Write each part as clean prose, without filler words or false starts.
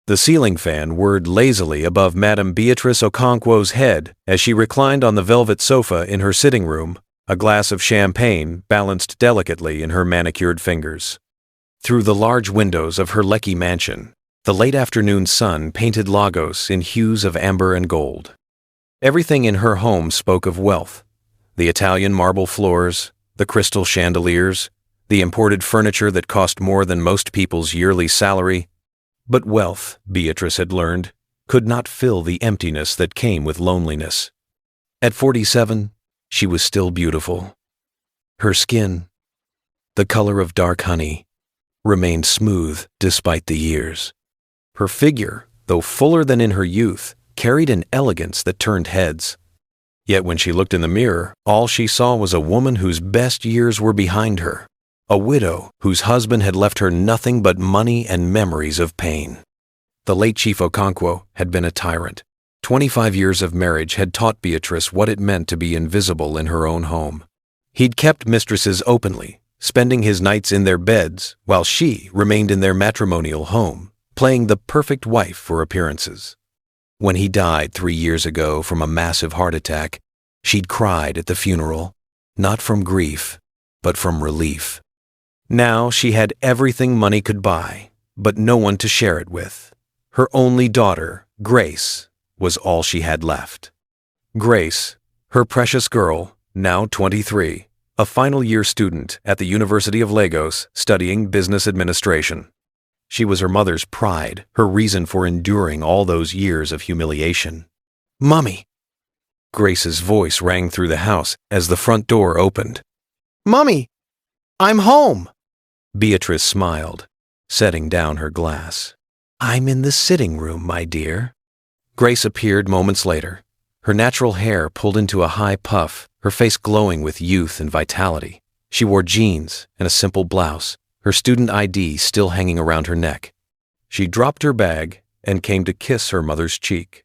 The ceiling fan whirred lazily above Madame Beatrice Okonkwo's head as she reclined on the velvet sofa in her sitting room, a glass of champagne balanced delicately in her manicured fingers. Through the large windows of her Lekki mansion, the late afternoon sun painted Lagos in hues of amber and gold. Everything in her home spoke of wealth: the Italian marble floors, the crystal chandeliers, the imported furniture that cost more than most people's yearly salary. But wealth, Beatrice had learned, could not fill the emptiness that came with loneliness. At 47, she was still beautiful. Her skin, the color of dark honey, remained smooth despite the years. Her figure, though fuller than in her youth, carried an elegance that turned heads. Yet when she looked in the mirror, all she saw was a woman whose best years were behind her, a widow whose husband had left her nothing but money and memories of pain. The late Chief Okonkwo had been a tyrant. 25 years of marriage had taught Beatrice what it meant to be invisible in her own home. He'd kept mistresses openly, spending his nights in their beds, while she remained in their matrimonial home, playing the perfect wife for appearances. When he died 3 years ago from a massive heart attack, she'd cried at the funeral, not from grief, but from relief. Now she had everything money could buy, but no one to share it with. Her only daughter, Grace, was all she had left. Grace, her precious girl, now 23, a final-year student at the University of Lagos studying business administration. She was her mother's pride, her reason for enduring all those years of humiliation. "Mommy!" Grace's voice rang through the house as the front door opened. "Mommy! I'm home!" Beatrice smiled, setting down her glass. "I'm in the sitting room, my dear." Grace appeared moments later, her natural hair pulled into a high puff, her face glowing with youth and vitality. She wore jeans and a simple blouse, her student ID still hanging around her neck. She dropped her bag and came to kiss her mother's cheek.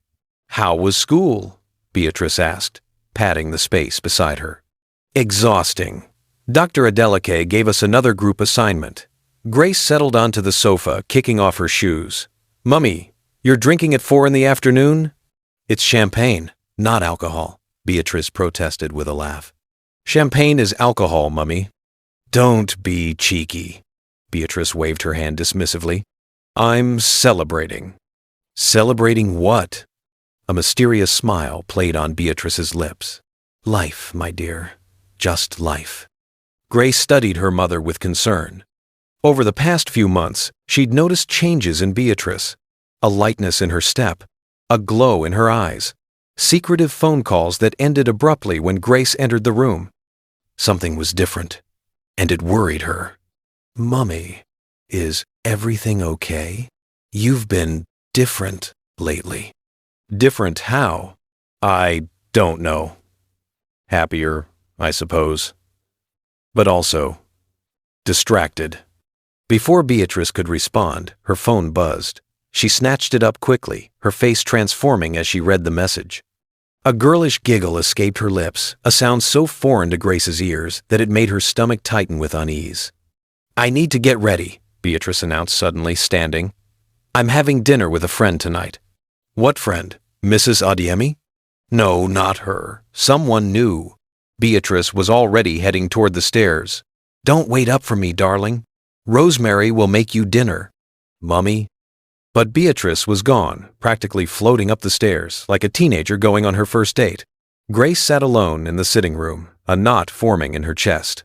"How was school?" Beatrice asked, patting the space beside her. "Exhausting. Dr. Adeleke gave us another group assignment." Grace settled onto the sofa, kicking off her shoes. "Mummy, you're drinking at 4 in the afternoon?" "It's champagne, not alcohol," Beatrice protested with a laugh. "Champagne is alcohol, Mummy." "Don't be cheeky." Beatrice waved her hand dismissively. "I'm celebrating." "Celebrating what?" A mysterious smile played on Beatrice's lips. "Life, my dear. Just life." Grace studied her mother with concern. Over the past few months, she'd noticed changes in Beatrice. A lightness in her step, a glow in her eyes, secretive phone calls that ended abruptly when Grace entered the room. Something was different, and it worried her. "Mummy, is everything okay? You've been different lately." "Different how?" "I don't know. Happier, I suppose. But also distracted." Before Beatrice could respond, her phone buzzed. She snatched it up quickly, her face transforming as she read the message. A girlish giggle escaped her lips, a sound so foreign to Grace's ears that it made her stomach tighten with unease. "I need to get ready," Beatrice announced suddenly, standing. "I'm having dinner with a friend tonight." "What friend? Mrs. Adeyemi?" "No, not her. Someone new." Beatrice was already heading toward the stairs. "Don't wait up for me, darling. Rosemary will make you dinner." "Mummy?" But Beatrice was gone, practically floating up the stairs, like a teenager going on her first date. Grace sat alone in the sitting room, a knot forming in her chest.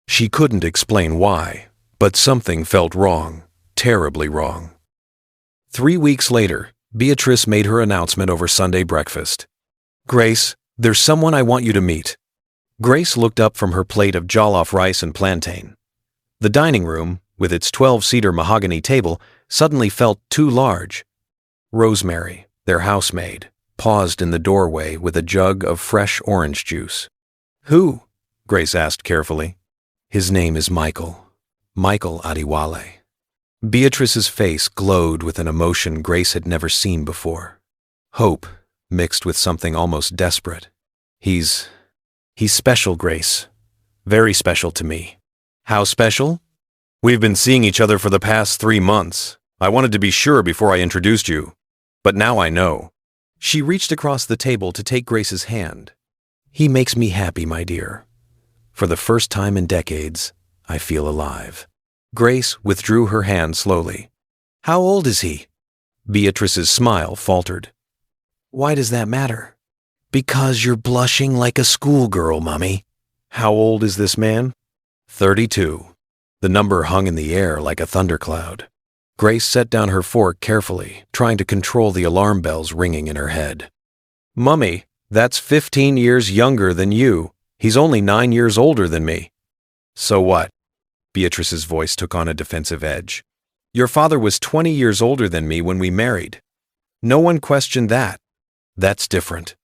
She couldn't explain why, but something felt wrong, terribly wrong. 3 weeks later, Beatrice made her announcement over Sunday breakfast. "Grace, there's someone I want you to meet." Grace looked up from her plate of jollof rice and plantain. The dining room, with its 12-seater mahogany table, suddenly felt too large. Rosemary, their housemaid, paused in the doorway with a jug of fresh orange juice. "Who?" Grace asked carefully. "His name is Michael. Michael Adewale." Beatrice's face glowed with an emotion Grace had never seen before. Hope, mixed with something almost desperate. He's special, Grace. Very special to me." "How special?" "We've been seeing each other for the past 3 months. I wanted to be sure before I introduced you, but now I know." She reached across the table to take Grace's hand. "He makes me happy, my dear. For the first time in decades, I feel alive." Grace withdrew her hand slowly. "How old is he?" Beatrice's smile faltered. "Why does that matter?" "Because you're blushing like a schoolgirl, Mummy." "How old is this man?" 32. The number hung in the air like a thundercloud. Grace set down her fork carefully, trying to control the alarm bells ringing in her head. "Mummy, that's 15 years younger than you. He's only 9 years older than me." "So what?" Beatrice's voice took on a defensive edge. "Your father was 20 years older than me when we married. No one questioned that." "That's different."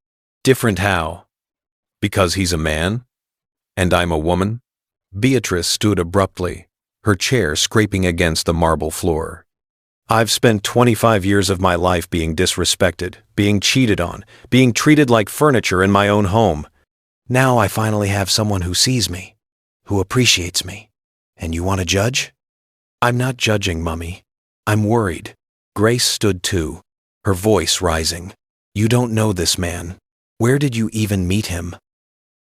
"Different how?" "Because he's a man, and I'm a woman." Beatrice stood abruptly, her chair scraping against the marble floor. "I've spent 25 years of my life being disrespected, being cheated on, being treated like furniture in my own home. Now I finally have someone who sees me, who appreciates me. And you want to judge?" "I'm not judging, Mummy. I'm worried." Grace stood too, her voice rising. "You don't know this man. Where did you even meet him?"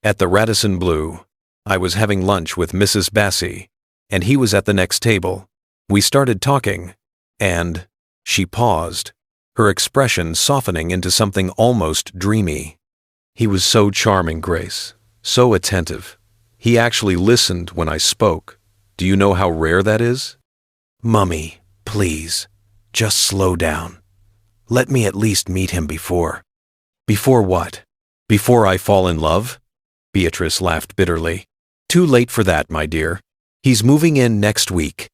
"At the Radisson Blu. I was having lunch with Mrs. Bassey, and he was at the next table. We started talking, and—" She paused, her expression softening into something almost dreamy. "He was so charming, Grace, so attentive. He actually listened when I spoke. Do you know how rare that is?" "Mummy, please, just slow down. Let me at least meet him before." "Before what? Before I fall in love?" Beatrice laughed bitterly. "Too late for that, my dear. He's moving in next week."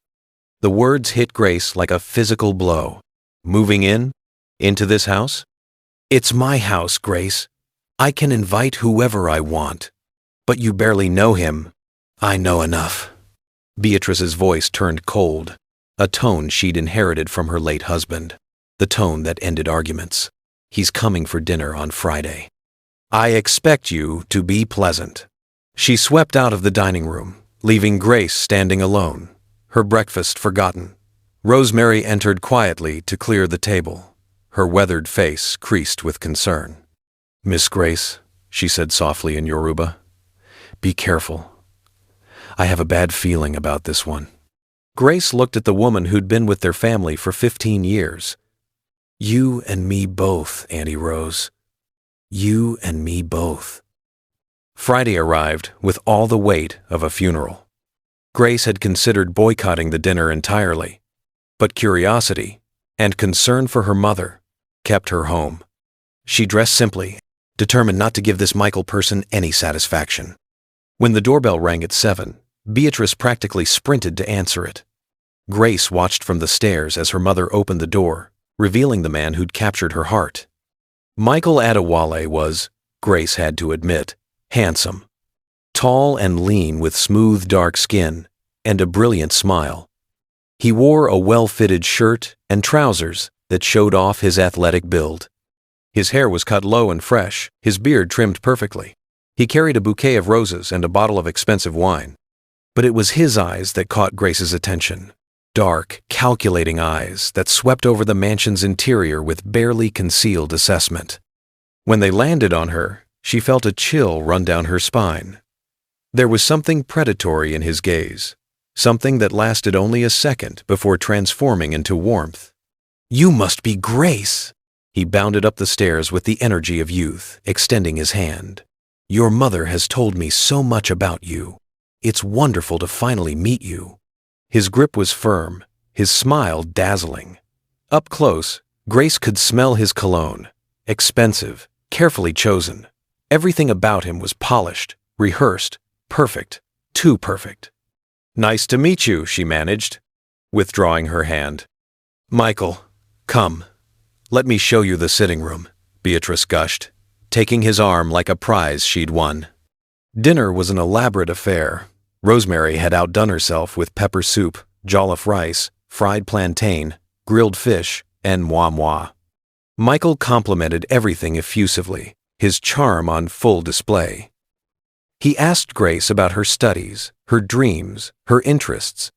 The words hit Grace like a physical blow. "Moving in? Into this house?" "It's my house, Grace. I can invite whoever I want. But you barely know him." "I know enough." Beatrice's voice turned cold, a tone she'd inherited from her late husband, the tone that ended arguments. "He's coming for dinner on Friday. I expect you to be pleasant." She swept out of the dining room, leaving Grace standing alone, her breakfast forgotten. Rosemary entered quietly to clear the table, her weathered face creased with concern. "Miss Grace," she said softly in Yoruba, "be careful. I have a bad feeling about this one." Grace looked at the woman who'd been with their family for 15 years. "You and me both, Auntie Rose. You and me both." Friday arrived with all the weight of a funeral. Grace had considered boycotting the dinner entirely, but curiosity and concern for her mother kept her home. She dressed simply, determined not to give this Michael person any satisfaction. When the doorbell rang at 7, Beatrice practically sprinted to answer it. Grace watched from the stairs as her mother opened the door, revealing the man who'd captured her heart. Michael Adewale was, Grace had to admit, handsome. Tall and lean with smooth dark skin and a brilliant smile. He wore a well-fitted shirt and trousers that showed off his athletic build. His hair was cut low and fresh, his beard trimmed perfectly. He carried a bouquet of roses and a bottle of expensive wine. But it was his eyes that caught Grace's attention. Dark, calculating eyes that swept over the mansion's interior with barely concealed assessment. When they landed on her, she felt a chill run down her spine. There was something predatory in his gaze, something that lasted only a second before transforming into warmth. "You must be Grace!" He bounded up the stairs with the energy of youth, extending his hand. "Your mother has told me so much about you. It's wonderful to finally meet you." His grip was firm, his smile dazzling. Up close, Grace could smell his cologne, expensive, carefully chosen. Everything about him was polished, rehearsed, perfect, too perfect. "Nice to meet you," she managed, withdrawing her hand. "Michael, come. Let me show you the sitting room," Beatrice gushed, taking his arm like a prize she'd won. Dinner was an elaborate affair. Rosemary had outdone herself with pepper soup, jollof rice, fried plantain, grilled fish, and moi. Michael complimented everything effusively, his charm on full display. He asked Grace about her studies, her dreams, her interests.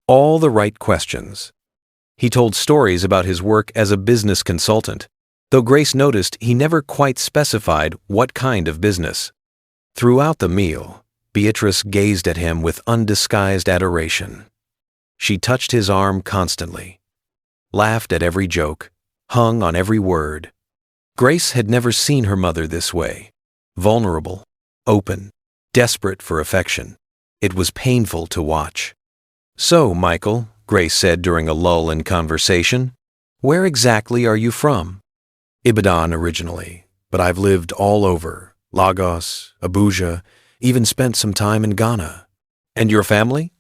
All the right questions. He told stories about his work as a business consultant, though Grace noticed he never quite specified what kind of business. Throughout the meal, Beatrice gazed at him with undisguised adoration. She touched his arm constantly, laughed at every joke, hung on every word. Grace had never seen her mother this way, vulnerable, open, desperate for affection. It was painful to watch. "So, Michael," Grace said during a lull in conversation, "where exactly are you from?" "Ibadan originally, but I've lived all over, Lagos, Abuja, even spent some time in Ghana." "And your family?"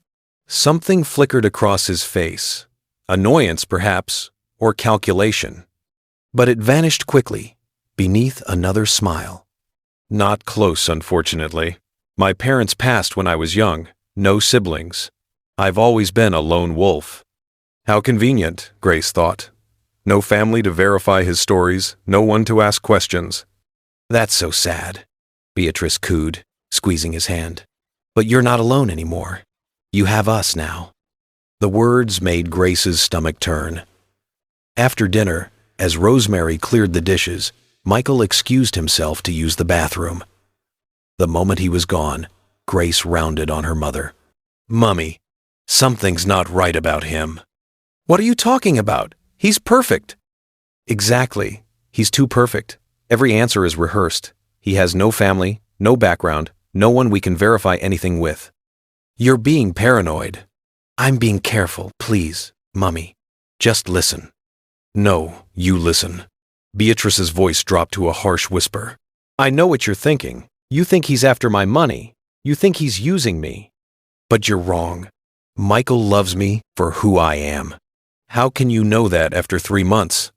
Something flickered across his face, annoyance perhaps, or calculation. But it vanished quickly, beneath another smile. "Not close, unfortunately. My parents passed when I was young, no siblings. I've always been a lone wolf." How convenient, Grace thought. No family to verify his stories, no one to ask questions. "That's so sad," Beatrice cooed, squeezing his hand. "But you're not alone anymore. You have us now." The words made Grace's stomach turn. After dinner, as Rosemary cleared the dishes, Michael excused himself to use the bathroom. The moment he was gone, Grace rounded on her mother. "Mummy, something's not right about him." "What are you talking about? He's perfect." "Exactly. He's too perfect. Every answer is rehearsed. He has no family, no background, no one we can verify anything with." "You're being paranoid." "I'm being careful, please, Mummy. Just listen." "No, you listen." Beatrice's voice dropped to a harsh whisper. "I know what you're thinking. You think he's after my money. You think he's using me. But you're wrong. Michael loves me for who I am." "How can you know that after 3 months?"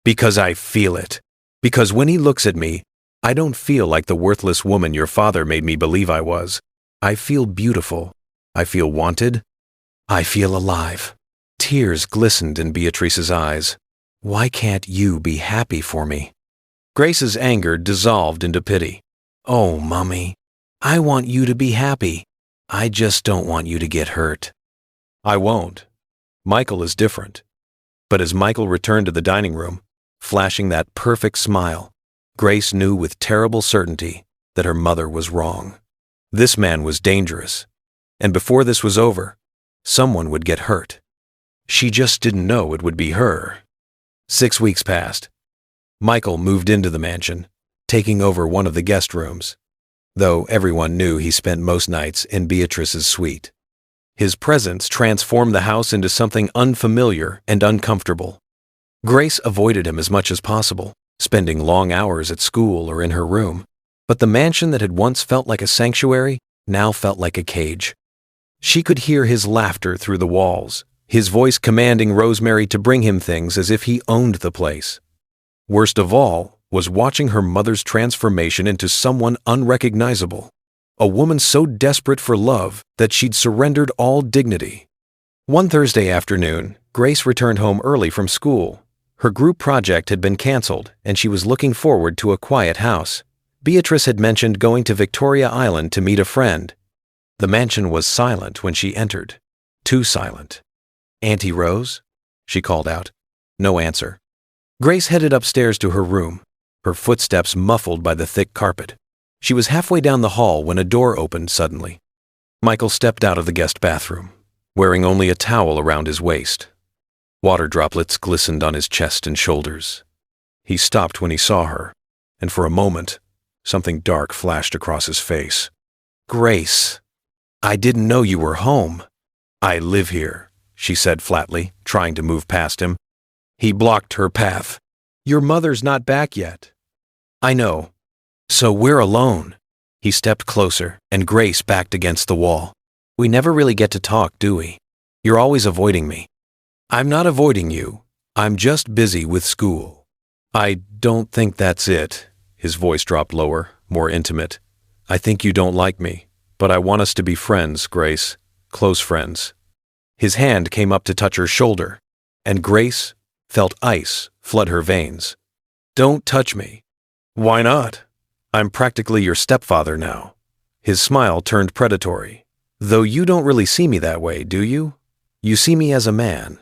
"Because I feel it. Because when he looks at me, I don't feel like the worthless woman your father made me believe I was. I feel beautiful. I feel wanted. I feel alive." Tears glistened in Beatrice's eyes. "Why can't you be happy for me?" Grace's anger dissolved into pity. "Oh, Mummy, I want you to be happy. I just don't want you to get hurt." "I won't. Michael is different." But as Michael returned to the dining room, flashing that perfect smile, Grace knew with terrible certainty that her mother was wrong. This man was dangerous, and before this was over, someone would get hurt. She just didn't know it would be her. 6 weeks passed. Michael moved into the mansion, taking over one of the guest rooms, though everyone knew he spent most nights in Beatrice's suite. His presence transformed the house into something unfamiliar and uncomfortable. Grace avoided him as much as possible, spending long hours at school or in her room, but the mansion that had once felt like a sanctuary now felt like a cage. She could hear his laughter through the walls, his voice commanding Rosemary to bring him things as if he owned the place. Worst of all was watching her mother's transformation into someone unrecognizable, a woman so desperate for love that she'd surrendered all dignity. One Thursday afternoon, Grace returned home early from school. Her group project had been canceled, and she was looking forward to a quiet house. Beatrice had mentioned going to Victoria Island to meet a friend. The mansion was silent when she entered. Too silent. "Auntie Rose?" she called out. No answer. Grace headed upstairs to her room, her footsteps muffled by the thick carpet. She was halfway down the hall when a door opened suddenly. Michael stepped out of the guest bathroom, wearing only a towel around his waist. Water droplets glistened on his chest and shoulders. He stopped when he saw her, and for a moment, something dark flashed across his face. "Grace, I didn't know you were home." "I live here," she said flatly, trying to move past him. He blocked her path. "Your mother's not back yet." "I know. So we're alone." He stepped closer, and Grace backed against the wall. "We never really get to talk, do we? You're always avoiding me." "I'm not avoiding you. I'm just busy with school." "I don't think that's it." His voice dropped lower, more intimate. "I think you don't like me, but I want us to be friends, Grace. Close friends." His hand came up to touch her shoulder, and Grace felt ice flood her veins. "Don't touch me." "Why not? I'm practically your stepfather now." His smile turned predatory. "Though you don't really see me that way, do you? You see me as a man."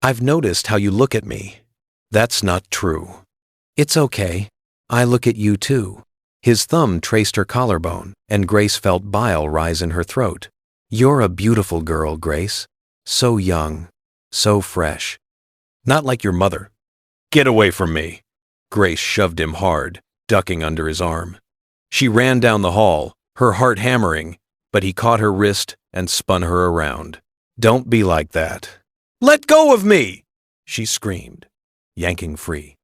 I've noticed how you look at me. That's not true. It's okay. I look at you too. His thumb traced her collarbone, and Grace felt bile rise in her throat. You're a beautiful girl, Grace. So young, so fresh. Not like your mother. Get away from me. Grace shoved him hard, ducking under his arm. She ran down the hall, her heart hammering, but he caught her wrist and spun her around. Don't be like that. Let go of me! She screamed, yanking free.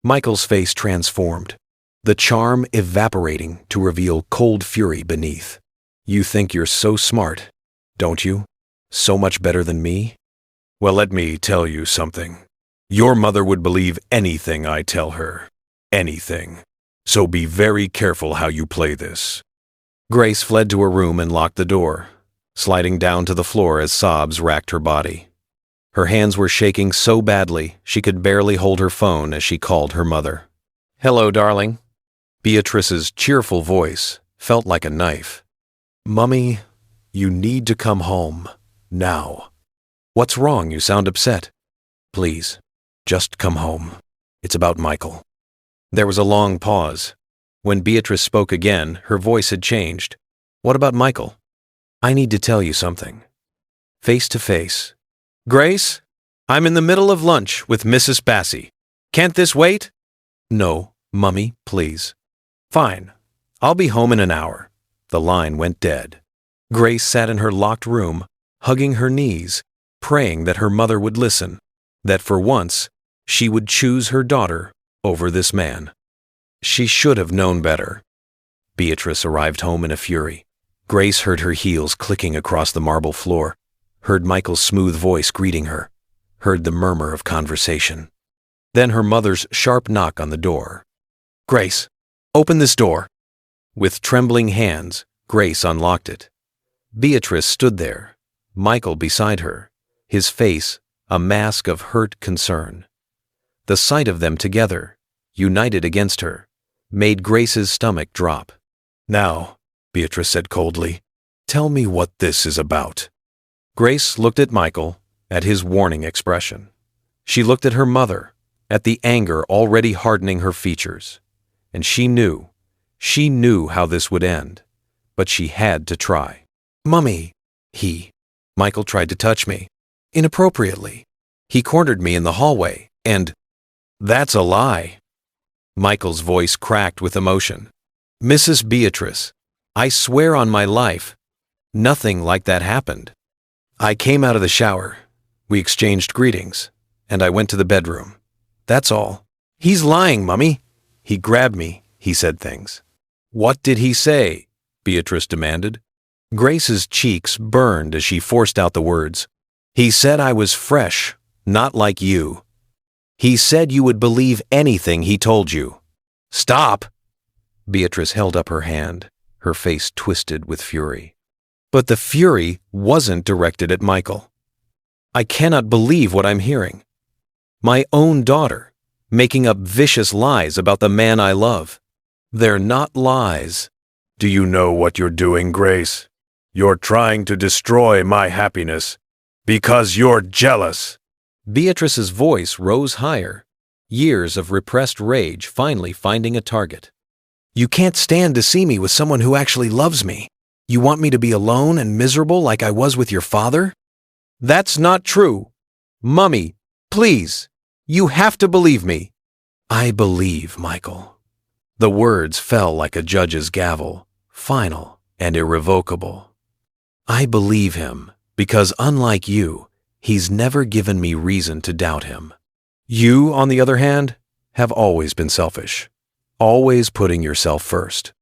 Michael's face transformed, the charm evaporating to reveal cold fury beneath. You think you're so smart, don't you? So much better than me? Well, let me tell you something. Your mother would believe anything I tell her. Anything. So be very careful how you play this. Grace fled to her room and locked the door, sliding down to the floor as sobs racked her body. Her hands were shaking so badly she could barely hold her phone as she called her mother. Hello, darling. Beatrice's cheerful voice felt like a knife. Mummy, you need to come home. Now. What's wrong? You sound upset. Please, just come home. It's about Michael. There was a long pause. When Beatrice spoke again, her voice had changed. What about Michael? I need to tell you something. Face to face. Grace, I'm in the middle of lunch with Mrs. Bassey. Can't this wait? No, Mummy, please. Fine. I'll be home in an hour. The line went dead. Grace sat in her locked room, hugging her knees, praying that her mother would listen, that for once she would choose her daughter over this man. She should have known better. Beatrice arrived home in a fury. Grace heard her heels clicking across the marble floor, heard Michael's smooth voice greeting her, heard the murmur of conversation. Then her mother's sharp knock on the door. Grace, open this door. With trembling hands, Grace unlocked it. Beatrice stood there, Michael beside her, his face a mask of hurt concern. The sight of them together, united against her, made Grace's stomach drop. Now, Beatrice said coldly, tell me what this is about. Grace looked at Michael, at his warning expression. She looked at her mother, at the anger already hardening her features. And she knew how this would end, but she had to try. Mummy, Michael tried to touch me, inappropriately. He cornered me in the hallway, and that's a lie. Michael's voice cracked with emotion. Mrs. Beatrice, I swear on my life, nothing like that happened. I came out of the shower, we exchanged greetings, and I went to the bedroom. That's all. He's lying, Mummy. He grabbed me, he said things. What did he say? Beatrice demanded. Grace's cheeks burned as she forced out the words. He said I was fresh, not like you. He said you would believe anything he told you. Stop! Beatrice held up her hand, her face twisted with fury. But the fury wasn't directed at Michael. I cannot believe what I'm hearing. My own daughter, making up vicious lies about the man I love. They're not lies. Do you know what you're doing, Grace? You're trying to destroy my happiness because you're jealous. Beatrice's voice rose higher, years of repressed rage finally finding a target. You can't stand to see me with someone who actually loves me. You want me to be alone and miserable like I was with your father? That's not true. Mummy, please, you have to believe me. I believe, Michael. The words fell like a judge's gavel, final and irrevocable. I believe him because, unlike you, he's never given me reason to doubt him. You, on the other hand, have always been selfish, always putting yourself first.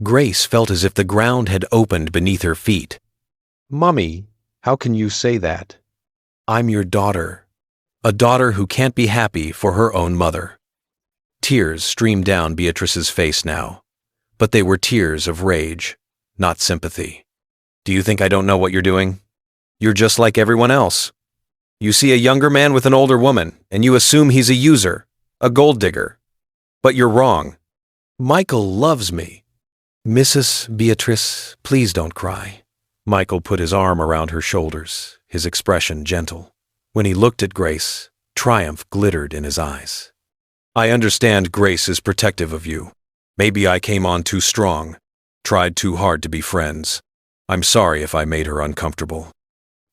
Grace felt as if the ground had opened beneath her feet. Mummy, how can you say that? I'm your daughter, a daughter who can't be happy for her own mother. Tears streamed down Beatrice's face now, but they were tears of rage, not sympathy. Do you think I don't know what you're doing? You're just like everyone else. You see a younger man with an older woman, and you assume he's a user, a gold digger. But you're wrong. Michael loves me. Mrs. Beatrice, please don't cry. Michael put his arm around her shoulders, his expression gentle. When he looked at Grace, triumph glittered in his eyes. "I understand Grace is protective of you. Maybe I came on too strong, tried too hard to be friends. I'm sorry if I made her uncomfortable.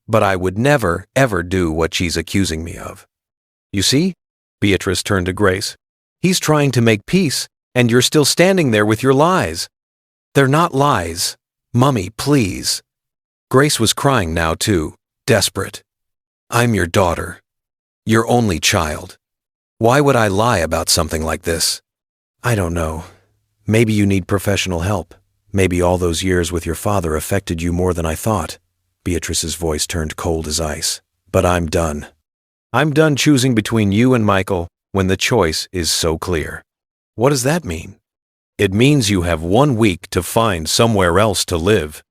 But I would never, ever do what she's accusing me of." "You see?" Beatrice turned to Grace. "He's trying to make peace, and you're still standing there with your lies." "They're not lies. Mummy, please." Grace was crying now too, desperate. "I'm your daughter. Your only child. Why would I lie about something like this?" "I don't know. Maybe you need professional help. Maybe all those years with your father affected you more than I thought." Beatrice's voice turned cold as ice. "But I'm done. I'm done choosing between you and Michael when the choice is so clear." "What does that mean?" "It means you have 1 week to find somewhere else to live."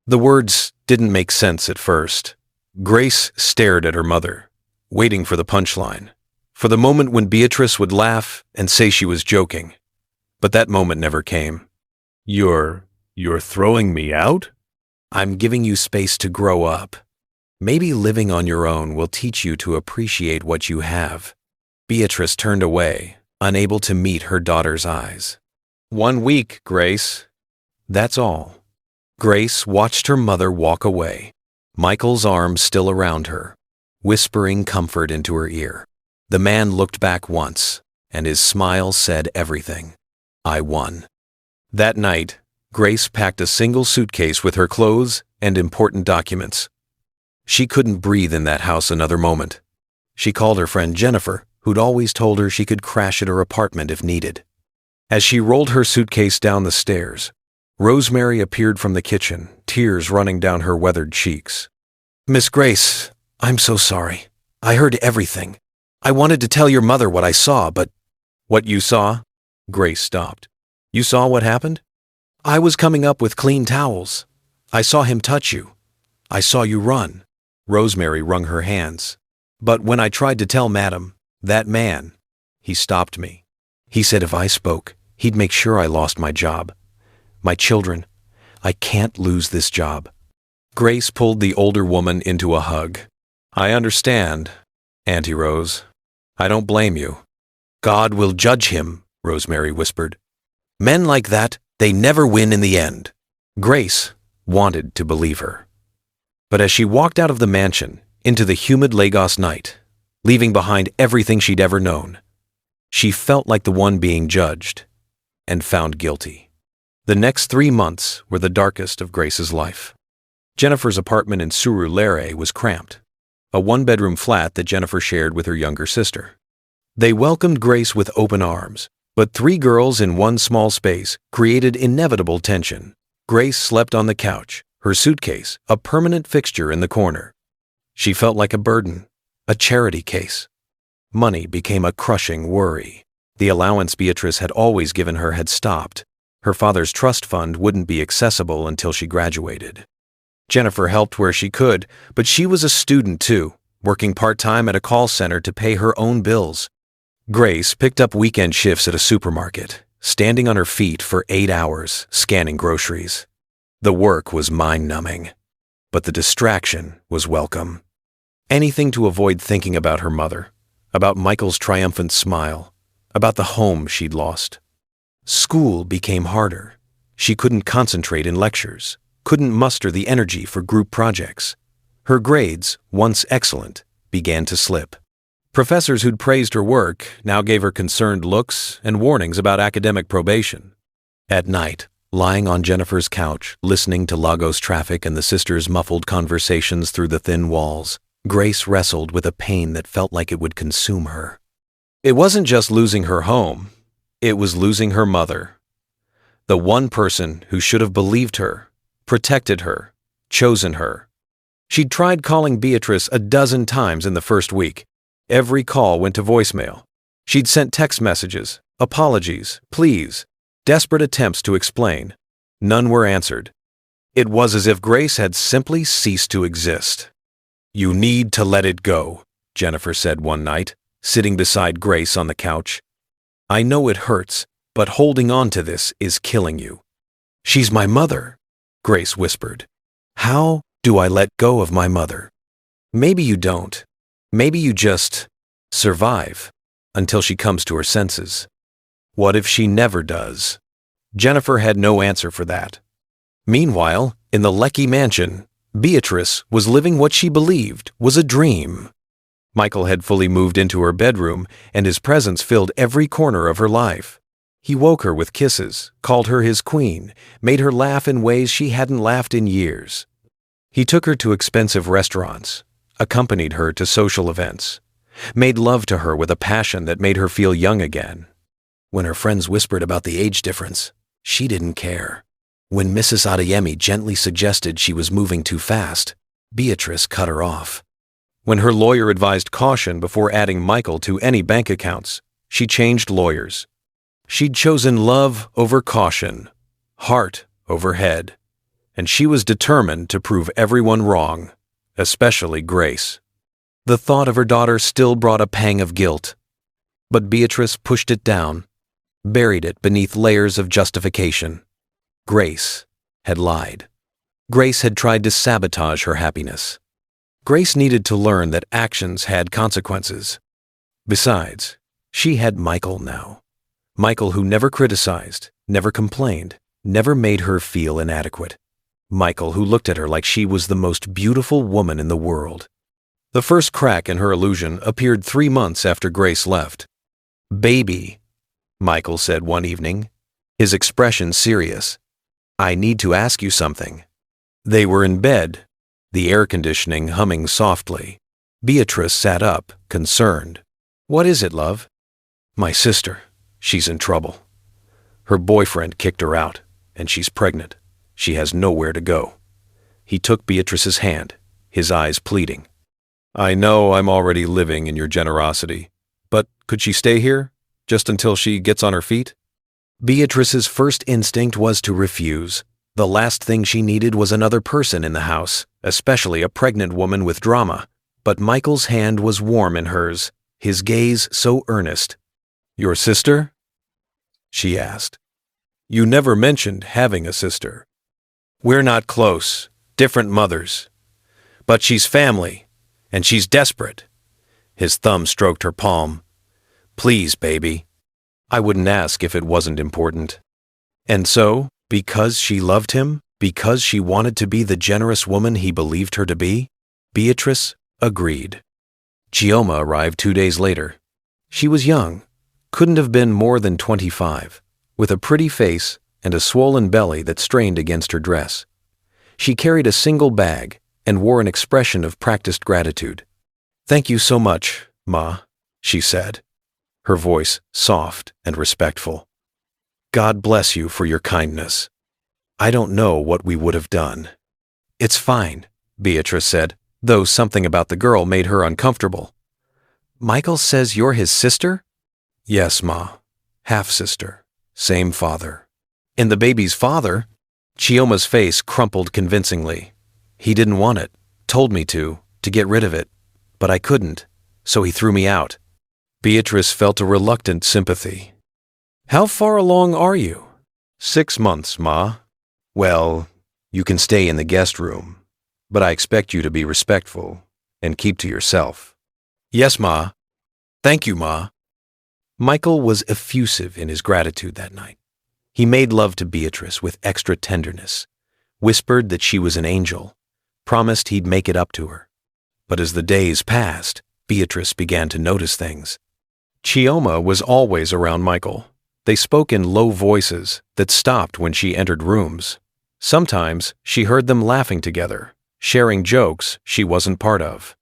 The words didn't make sense at first. Grace stared at her mother, waiting for the punchline, for the moment when Beatrice would laugh and say she was joking. But that moment never came. You're throwing me out?" "I'm giving you space to grow up. Maybe living on your own will teach you to appreciate what you have." Beatrice turned away, unable to meet her daughter's eyes. 1 week, Grace. That's all." Grace watched her mother walk away, Michael's arms still around her, whispering comfort into her ear. The man looked back once, and his smile said everything. "I won." That night, Grace packed a single suitcase with her clothes and important documents. She couldn't breathe in that house another moment. She called her friend Jennifer, who'd always told her she could crash at her apartment if needed. As she rolled her suitcase down the stairs, Rosemary appeared from the kitchen, tears running down her weathered cheeks. "Miss Grace, I'm so sorry. I heard everything. I wanted to tell your mother what I saw, but—" "What you saw?" Grace stopped. "You saw what happened?" "I was coming up with clean towels. I saw him touch you. I saw you run." Rosemary wrung her hands. "But when I tried to tell Madam, that man, he stopped me. He said if I spoke, he'd make sure I lost my job. My children. I can't lose this job." Grace pulled the older woman into a hug. "I understand, Auntie Rose. I don't blame you." "God will judge him," Rosemary whispered. "Men like that, they never win in the end." Grace wanted to believe her. But as she walked out of the mansion into the humid Lagos night, leaving behind everything she'd ever known, she felt like the one being judged and found guilty. The next 3 months were the darkest of Grace's life. Jennifer's apartment in Surulere was cramped, a 1-bedroom flat that Jennifer shared with her younger sister. They welcomed Grace with open arms, but 3 girls in one small space created inevitable tension. Grace slept on the couch, her suitcase a permanent fixture in the corner. She felt like a burden, a charity case. Money became a crushing worry. The allowance Beatrice had always given her had stopped. Her father's trust fund wouldn't be accessible until she graduated. Jennifer helped where she could, but she was a student too, working part-time at a call center to pay her own bills. Grace picked up weekend shifts at a supermarket, standing on her feet for 8 hours, scanning groceries. The work was mind-numbing, but the distraction was welcome. Anything to avoid thinking about her mother, about Michael's triumphant smile, about the home she'd lost. School became harder. She couldn't concentrate in lectures, couldn't muster the energy for group projects. Her grades, once excellent, began to slip. Professors who'd praised her work now gave her concerned looks and warnings about academic probation. At night, lying on Jennifer's couch, listening to Lagos traffic and the sisters' muffled conversations through the thin walls, Grace wrestled with a pain that felt like it would consume her. It wasn't just losing her home. It was losing her mother. The one person who should have believed her, protected her, chosen her. She'd tried calling Beatrice a dozen times in the first week. Every call went to voicemail. She'd sent text messages, apologies, pleas, desperate attempts to explain. None were answered. It was as if Grace had simply ceased to exist. "You need to let it go," Jennifer said one night, sitting beside Grace on the couch. "I know it hurts, but holding on to this is killing you." "She's my mother," Grace whispered. "How do I let go of my mother?" "Maybe you don't. Maybe you just survive until she comes to her senses. What if she never does? Jennifer had no answer for that. Meanwhile, in the Leckie mansion, Beatrice was living what she believed was a dream. Michael had fully moved into her bedroom, and his presence filled every corner of her life. He woke her with kisses, called her his queen, made her laugh in ways she hadn't laughed in years. He took her to expensive restaurants, accompanied her to social events, made love to her with a passion that made her feel young again. When her friends whispered about the age difference, she didn't care. When Mrs. Adeyemi gently suggested she was moving too fast, Beatrice cut her off. When her lawyer advised caution before adding Michael to any bank accounts, she changed lawyers. She'd chosen love over caution, heart over head, and she was determined to prove everyone wrong, especially Grace. The thought of her daughter still brought a pang of guilt, but Beatrice pushed it down, buried it beneath layers of justification. Grace had lied. Grace had tried to sabotage her happiness. Grace needed to learn that actions had consequences. Besides, she had Michael now. Michael who never criticized, never complained, never made her feel inadequate. Michael who looked at her like she was the most beautiful woman in the world. The first crack in her illusion appeared 3 months after Grace left. "Baby," Michael said one evening, his expression serious. "I need to ask you something." They were in bed, the air conditioning humming softly. Beatrice sat up, concerned. "What is it, love?" "My sister. She's in trouble. Her boyfriend kicked her out, and she's pregnant. She has nowhere to go." He took Beatrice's hand, his eyes pleading. "I know I'm already living in your generosity, but could she stay here, just until she gets on her feet?" Beatrice's first instinct was to refuse. The last thing she needed was another person in the house, especially a pregnant woman with drama. But Michael's hand was warm in hers, his gaze so earnest. "Your sister?" she asked. "You never mentioned having a sister." "We're not close, different mothers. But she's family, and she's desperate." His thumb stroked her palm. "Please, baby." "I wouldn't ask if it wasn't important." And so, because she loved him, because she wanted to be the generous woman he believed her to be, Beatrice agreed. Chioma arrived 2 days later. She was young, couldn't have been more than 25, with a pretty face and a swollen belly that strained against her dress. She carried a single bag and wore an expression of practiced gratitude. "Thank you so much, Ma," she said, her voice soft and respectful. "God bless you for your kindness. I don't know what we would have done." "It's fine," Beatrice said, though something about the girl made her uncomfortable. "Michael says you're his sister?" "Yes, Ma. Half-sister. Same father." "And the baby's father?" Chioma's face crumpled convincingly. "He didn't want it, told me to get rid of it, but I couldn't, so he threw me out." Beatrice felt a reluctant sympathy. "How far along are you?" "6 months, Ma." "Well, you can stay in the guest room, but I expect you to be respectful and keep to yourself." "Yes, Ma." "Thank you, Ma." Michael was effusive in his gratitude that night. He made love to Beatrice with extra tenderness, whispered that she was an angel, promised he'd make it up to her. But as the days passed, Beatrice began to notice things. Chioma was always around Michael. They spoke in low voices that stopped when she entered rooms. Sometimes she heard them laughing together, sharing jokes she wasn't part of.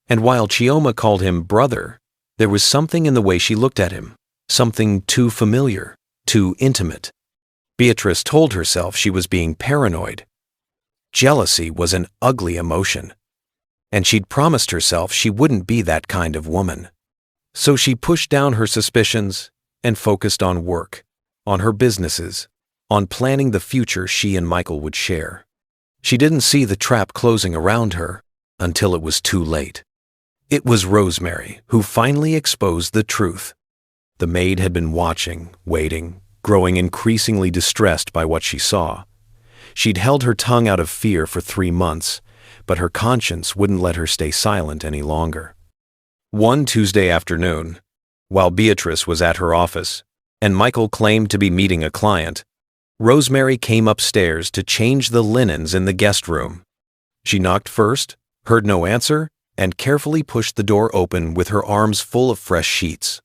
And while Chioma called him brother, there was something in the way she looked at him, something too familiar, too intimate. Beatrice told herself she was being paranoid. Jealousy was an ugly emotion, and she'd promised herself she wouldn't be that kind of woman. So she pushed down her suspicions and focused on work, on her businesses, on planning the future she and Michael would share. She didn't see the trap closing around her until it was too late. It was Rosemary who finally exposed the truth. The maid had been watching, waiting, growing increasingly distressed by what she saw. She'd held her tongue out of fear for 3 months, but her conscience wouldn't let her stay silent any longer. One Tuesday afternoon, while Beatrice was at her office, and Michael claimed to be meeting a client, Rosemary came upstairs to change the linens in the guest room. She knocked first, heard no answer, and carefully pushed the door open with her arms full of fresh sheets.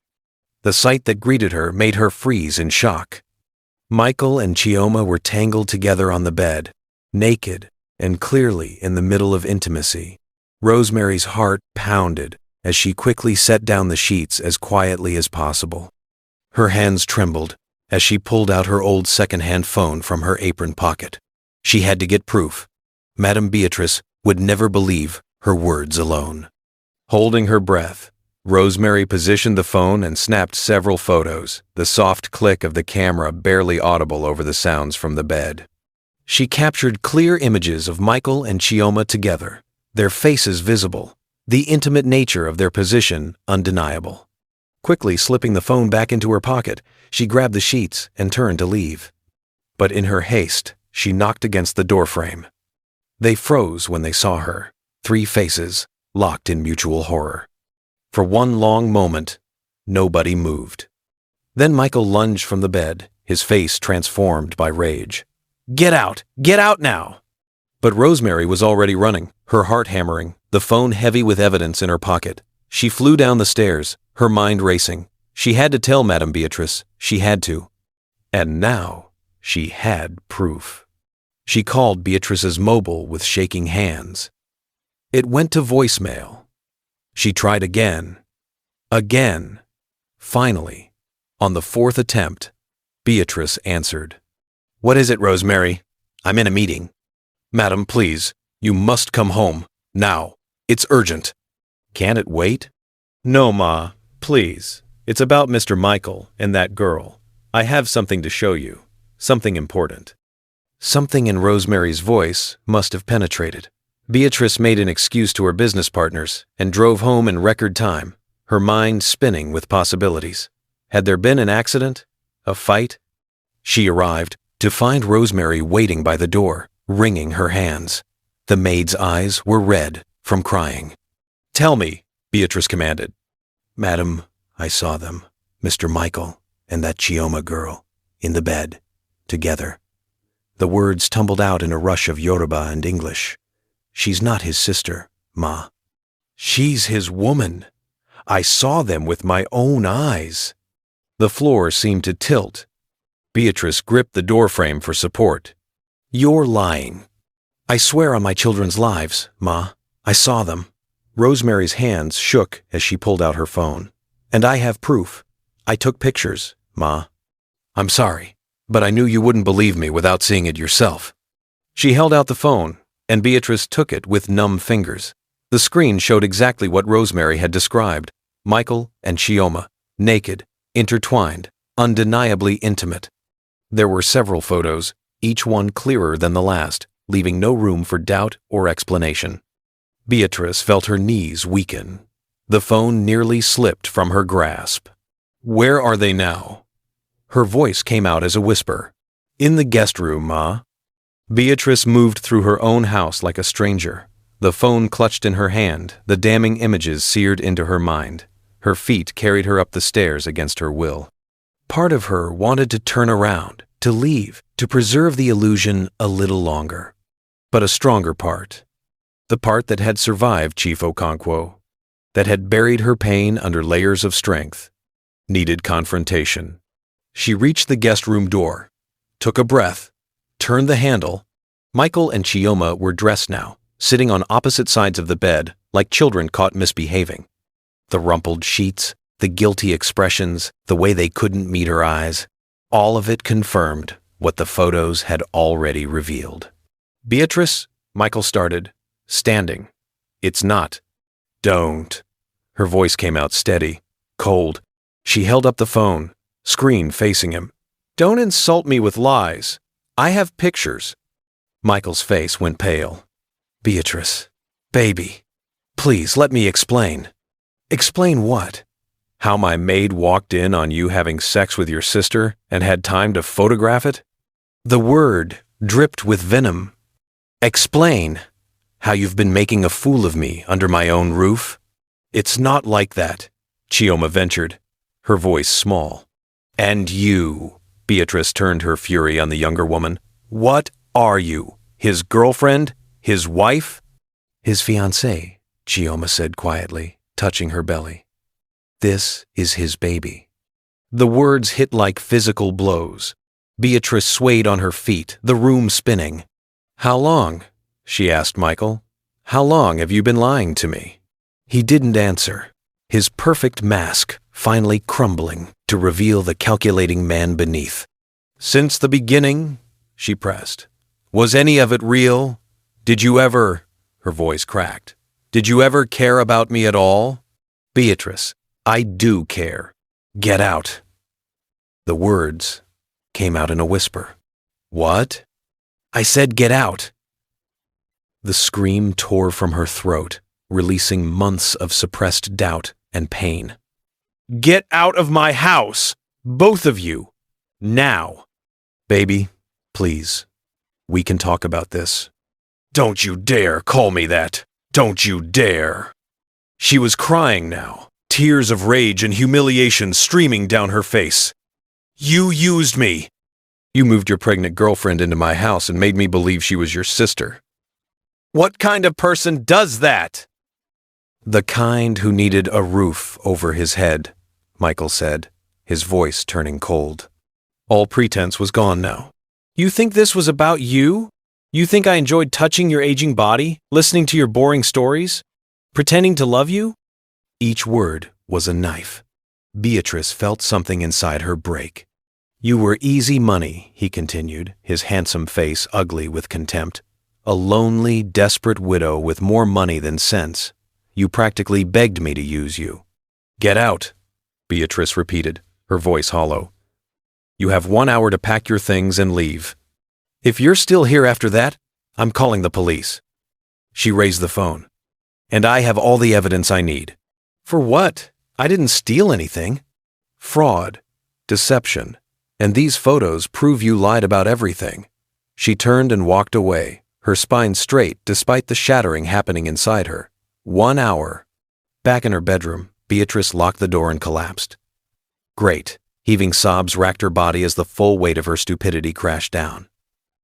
The sight that greeted her made her freeze in shock. Michael and Chioma were tangled together on the bed, naked and clearly in the middle of intimacy. Rosemary's heart pounded as she quickly set down the sheets as quietly as possible. Her hands trembled as she pulled out her old second-hand phone from her apron pocket. She had to get proof. Madame Beatrice would never believe her words alone. Holding her breath, Rosemary positioned the phone and snapped several photos, the soft click of the camera barely audible over the sounds from the bed. She captured clear images of Michael and Chioma together, their faces visible, the intimate nature of their position undeniable. Quickly slipping the phone back into her pocket, she grabbed the sheets and turned to leave. But in her haste, she knocked against the doorframe. They froze when they saw her, three faces, locked in mutual horror. For one long moment, nobody moved. Then Michael lunged from the bed, his face transformed by rage. "Get out! Get out now!" But Rosemary was already running, her heart hammering, the phone heavy with evidence in her pocket. She flew down the stairs, her mind racing. She had to tell Madame Beatrice. She had to. And now she had proof. She called Beatrice's mobile with shaking hands. It went to voicemail. She tried again. Again. Finally, on the fourth attempt, Beatrice answered. "What is it, Rosemary? I'm in a meeting." "Madam, please, you must come home. Now. It's urgent." "Can't it wait?" "No, Ma. Please. It's about Mr. Michael and that girl. I have something to show you. Something important." Something in Rosemary's voice must have penetrated. Beatrice made an excuse to her business partners and drove home in record time, her mind spinning with possibilities. Had there been an accident? A fight? She arrived to find Rosemary waiting by the door, wringing her hands. The maid's eyes were red from crying. "Tell me," Beatrice commanded. "Madam, I saw them, Mr. Michael and that Chioma girl, in the bed, together." The words tumbled out in a rush of Yoruba and English. "She's not his sister, Ma." "She's his woman. I saw them with my own eyes." The floor seemed to tilt. Beatrice gripped the doorframe for support. "You're lying." "I swear on my children's lives, Ma. I saw them." Rosemary's hands shook as she pulled out her phone. "And I have proof. I took pictures, Ma." "I'm sorry, but I knew you wouldn't believe me without seeing it yourself." She held out the phone, and Beatrice took it with numb fingers. The screen showed exactly what Rosemary had described. Michael and Chioma, naked, intertwined, undeniably intimate. There were several photos, each one clearer than the last, leaving no room for doubt or explanation. Beatrice felt her knees weaken. The phone nearly slipped from her grasp. "Where are they now?" Her voice came out as a whisper. "In the guest room, Ma." Beatrice moved through her own house like a stranger. The phone clutched in her hand, the damning images seared into her mind. Her feet carried her up the stairs against her will. Part of her wanted to turn around, to leave, to preserve the illusion a little longer. But a stronger part, the part that had survived Chief Okonkwo, that had buried her pain under layers of strength, needed confrontation. She reached the guest room door, took a breath, turned the handle. Michael and Chioma were dressed now, sitting on opposite sides of the bed like children caught misbehaving. The rumpled sheets, the guilty expressions, the way they couldn't meet her eyes, all of it confirmed what the photos had already revealed. "Beatrice," Michael started, standing. "It's not." "Don't." Her voice came out steady, cold. She held up the phone, screen facing him. "Don't insult me with lies. I have pictures." Michael's face went pale. "Beatrice, baby, please let me explain." "Explain what?" "How my maid walked in on you having sex with your sister and had time to photograph it?" The word dripped with venom. "Explain how you've been making a fool of me under my own roof." It's not like that, Chioma ventured, her voice small. And you, Beatrice turned her fury on the younger woman. What are you? His girlfriend? His wife? His fiancée, Chioma said quietly, touching her belly. This is his baby. The words hit like physical blows. Beatrice swayed on her feet, the room spinning. How long? She asked Michael. How long have you been lying to me? He didn't answer, his perfect mask finally crumbling to reveal the calculating man beneath. Since the beginning, she pressed. Was any of it real? Did you ever, her voice cracked, did you ever care about me at all? Beatrice, I do care. Get out. The words came out in a whisper. What? I said get out. The scream tore from her throat, releasing months of suppressed doubt and pain. Get out of my house! Both of you! Now! Baby, please. We can talk about this. Don't you dare call me that! Don't you dare! She was crying now, tears of rage and humiliation streaming down her face. You used me! You moved your pregnant girlfriend into my house and made me believe she was your sister. What kind of person does that? The kind who needed a roof over his head, Michael said, his voice turning cold. All pretense was gone now. You think this was about you? You think I enjoyed touching your aging body, listening to your boring stories, pretending to love you? Each word was a knife. Beatrice felt something inside her break. You were easy money, he continued, his handsome face ugly with contempt. A lonely, desperate widow with more money than sense. You practically begged me to use you. Get out, Beatrice repeated, her voice hollow. You have 1 hour to pack your things and leave. If you're still here after that, I'm calling the police. She raised the phone. And I have all the evidence I need. For what? I didn't steal anything. Fraud, deception, and these photos prove you lied about everything. She turned and walked away, her spine straight despite the shattering happening inside her. 1 hour. Back in her bedroom, Beatrice locked the door and collapsed. Great. Heaving sobs racked her body as the full weight of her stupidity crashed down.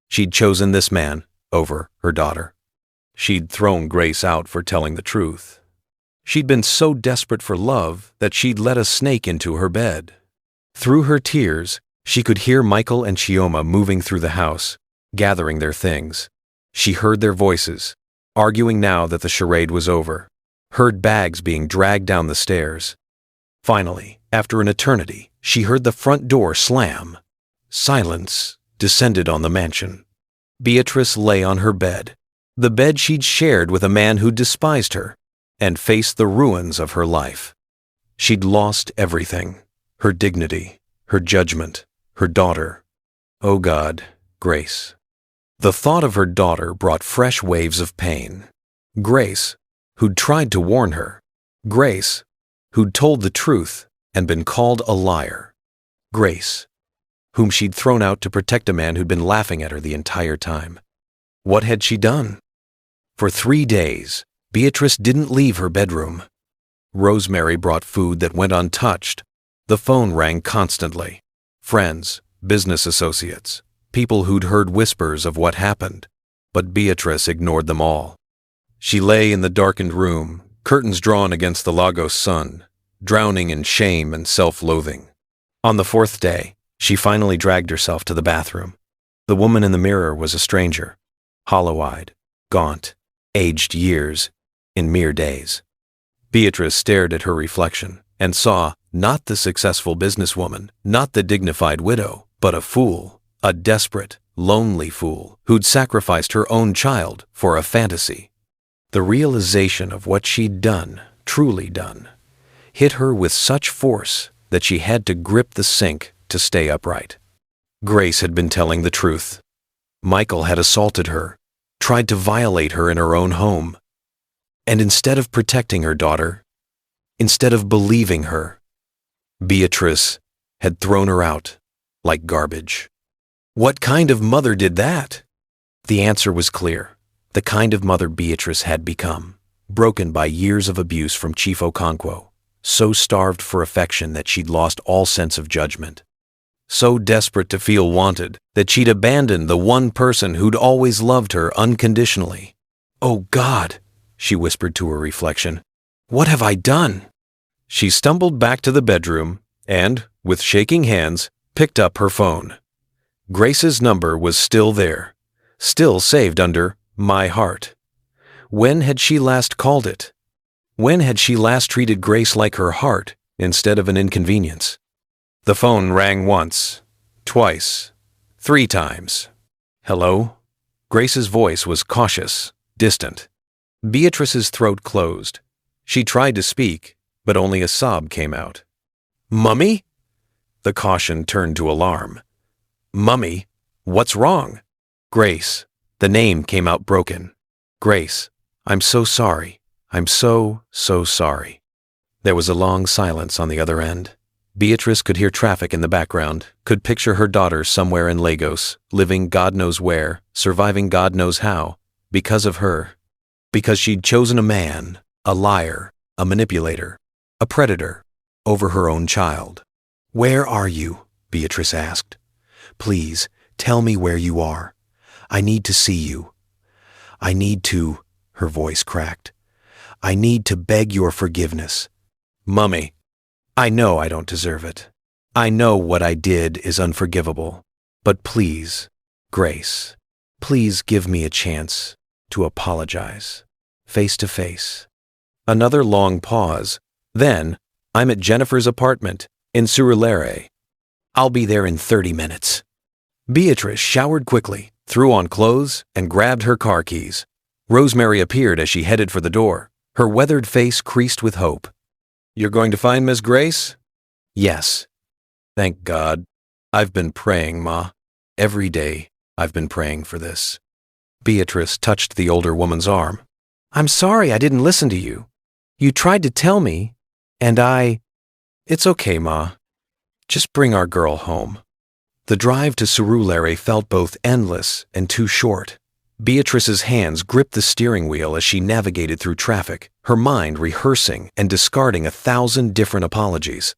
She'd chosen this man over her daughter. She'd thrown Grace out for telling the truth. She'd been so desperate for love that she'd let a snake into her bed. Through her tears, she could hear Michael and Chioma moving through the house, gathering their things. She heard their voices, arguing now that the charade was over, heard bags being dragged down the stairs. Finally, after an eternity, she heard the front door slam. Silence descended on the mansion. Beatrice lay on her bed, the bed she'd shared with a man who despised her, and faced the ruins of her life. She'd lost everything, her dignity, her judgment, her daughter. Oh God, Grace. The thought of her daughter brought fresh waves of pain. Grace, who'd tried to warn her. Grace, who'd told the truth and been called a liar. Grace, whom she'd thrown out to protect a man who'd been laughing at her the entire time. What had she done? For 3 days, Beatrice didn't leave her bedroom. Rosemary brought food that went untouched. The phone rang constantly. Friends, business associates, people who'd heard whispers of what happened, but Beatrice ignored them all. She lay in the darkened room, curtains drawn against the Lagos sun, drowning in shame and self-loathing. On the 4th day, she finally dragged herself to the bathroom. The woman in the mirror was a stranger, hollow-eyed, gaunt, aged years, in mere days. Beatrice stared at her reflection and saw not the successful businesswoman, not the dignified widow, but a fool, a desperate, lonely fool who'd sacrificed her own child for a fantasy. The realization of what she'd done, truly done, hit her with such force that she had to grip the sink to stay upright. Grace had been telling the truth. Michael had assaulted her, tried to violate her in her own home. And instead of protecting her daughter, instead of believing her, Beatrice had thrown her out like garbage. What kind of mother did that? The answer was clear. The kind of mother Beatrice had become. broken by years of abuse from Chief Okonkwo, so starved for affection that she'd lost all sense of judgment, so desperate to feel wanted that she'd abandoned the one person who'd always loved her unconditionally. "Oh God," she whispered to her reflection, "what have I done?" She stumbled back to the bedroom and, with shaking hands, picked up her phone. Grace's number was still there, still saved under My Heart. When had she last called it? When had she last treated Grace like her heart instead of an inconvenience? The phone rang once, twice, 3 times. "Hello?" Grace's voice was cautious, distant. Beatrice's throat closed. She tried to speak, but only a sob came out. "Mummy?" The caution turned to alarm. "Mummy? What's wrong?" "Grace." The name came out broken. "Grace, I'm so sorry. I'm so sorry." There was a long silence on the other end. Beatrice could hear traffic in the background, could picture her daughter somewhere in Lagos, living God knows where, surviving God knows how, because of her. Because she'd chosen a man, a liar, a manipulator, a predator, over her own child. "Where are you?" Beatrice asked. "Please, tell me where you are. I need to see you. I need to," her voice cracked, "I need to beg your forgiveness." "Mummy, I know I don't deserve it. I know what I did is unforgivable. But please, Grace, please give me a chance to apologize, face to face." Another long pause. Then, "I'm at Jennifer's apartment in Surulere. I'll be there in 30 minutes. Beatrice showered quickly, threw on clothes, and grabbed her car keys. Rosemary appeared as she headed for the door, her weathered face creased with hope. "You're going to find Miss Grace?" "Yes." "Thank God. I've been praying, Ma. Every day I've been praying for this." Beatrice touched the older woman's arm. "I'm sorry I didn't listen to you. You tried to tell me, and It's okay, Ma. Just bring our girl home." The drive to Surulere felt both endless and too short. Beatrice's hands gripped the steering wheel as she navigated through traffic, her mind rehearsing and discarding 1,000 different apologies.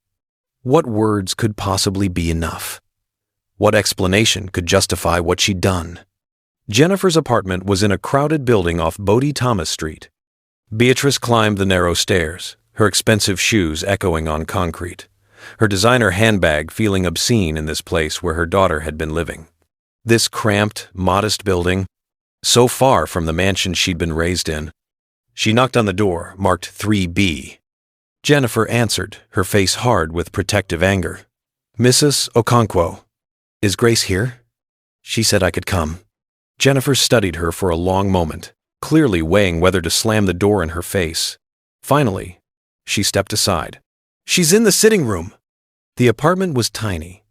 What words could possibly be enough? What explanation could justify what she'd done? Jennifer's apartment was in a crowded building off Bodie Thomas Street. Beatrice climbed the narrow stairs, her expensive shoes echoing on concrete, her designer handbag feeling obscene in this place where her daughter had been living. This cramped, modest building, so far from the mansion she'd been raised in. She knocked on the door, marked 3B. Jennifer answered, her face hard with protective anger. "Mrs. Okonkwo, is Grace here?" "She said I could come." Jennifer studied her for a long moment, clearly weighing whether to slam the door in her face. Finally, she stepped aside. "She's in the sitting room." The apartment was tiny,